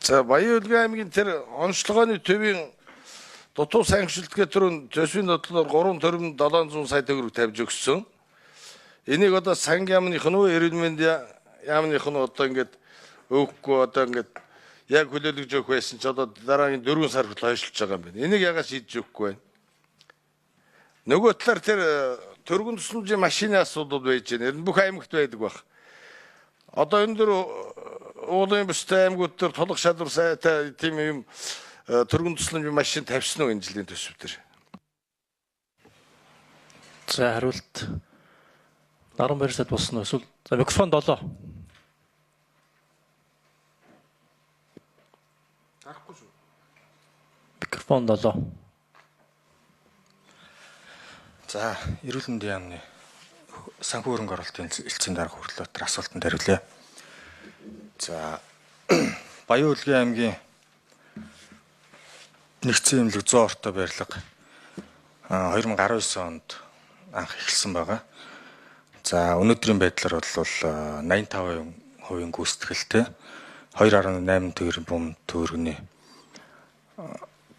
За Баян-Улгийн аймгийн тэр онцлогооны төвийн дутуу санхүүжилтгээ төрөн төсвийн бодлоор 3,700 сая төгрөг тавьж өгсөн. Энийг одоо сангийн яамных нь эрүүл мэндийн яамных нь одоо ингээд өгөхгүй одоо ингээд яг хүлээлгэж өгөх байсан ч одоо дараагийн 4 сар хүртэл хойшлж байгаа юм байна. Энийг ягаад шийдэж өгөхгүй байна? Нөгөө талаар тэр төргөн тусламжийн машины асуудал байж байна. Энэ бүх аймагт байдаг баг. Одоо энэ дөр уулын бустай аймагуд төр толгох шалвар сайтай тийм юм төргөн тусламжийн машин тавьсан уу энэ жилийн төсөв төр? За хариулт Наран Баярсад болсон уу? Эсвэл за микрофон 7. Харахгүй шүү. Микрофон 7. За эрүүл мэндийн яамны санхүү хөрөнгө оруулалтын элцийн дарга хөрлөлтөөр асуултанд хариулъя. За Баян-Улгийн аймгийн нэгдсэн эмнэлэг 100 ортой барилга 2019 онд анх эхэлсэн байгаа. За өнөөдрийн байдлаар бол 85% гүйцэтгэлтэй 2.8 тэрбум төгрөгийн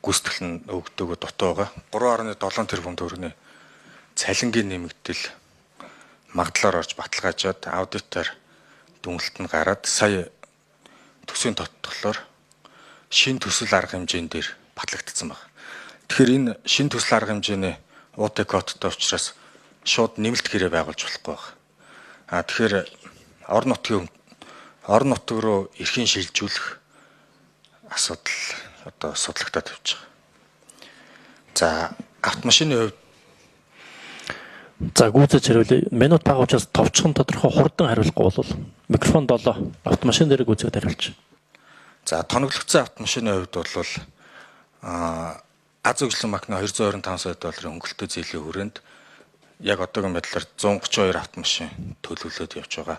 гүйцэтгэл нь өгдөг дутуу байгаа. 3.7 тэрбум төгрөгийн цалингийн нэмэгдэл магадлалаар орж баталгаажаад аудитор дүнэлт нь гараад сая төсвийн тодтголоор шин төсөл арга хэмжээнд дээр батлагдсан байна. Тэгэхээр энэ шин төсөл арга хэмжээний УТ кодтой учраас шууд нэмэлт гэрээ байгуулж болохгүй байна. Тэгэхээр орон нутг руу эрхийн шилжүүлэх асуудал одоо судалгатад тавьж байгаа. За автомашины хувьд За гүйцэж хариулъя. Минут бага учраас товчхон тодорхой хурдан хариулахгүй бол микрофон 7 автомашин дээр гүйцээд хариулж. За тоноглогдсон автомашины хувьд бол аз өглөө макны 225 сая долларын хөнгөлөлтөө зээлийн хүрээнд яг одоогийн байдлаар 132 автомашин төлөвлөлөд явж байгаа.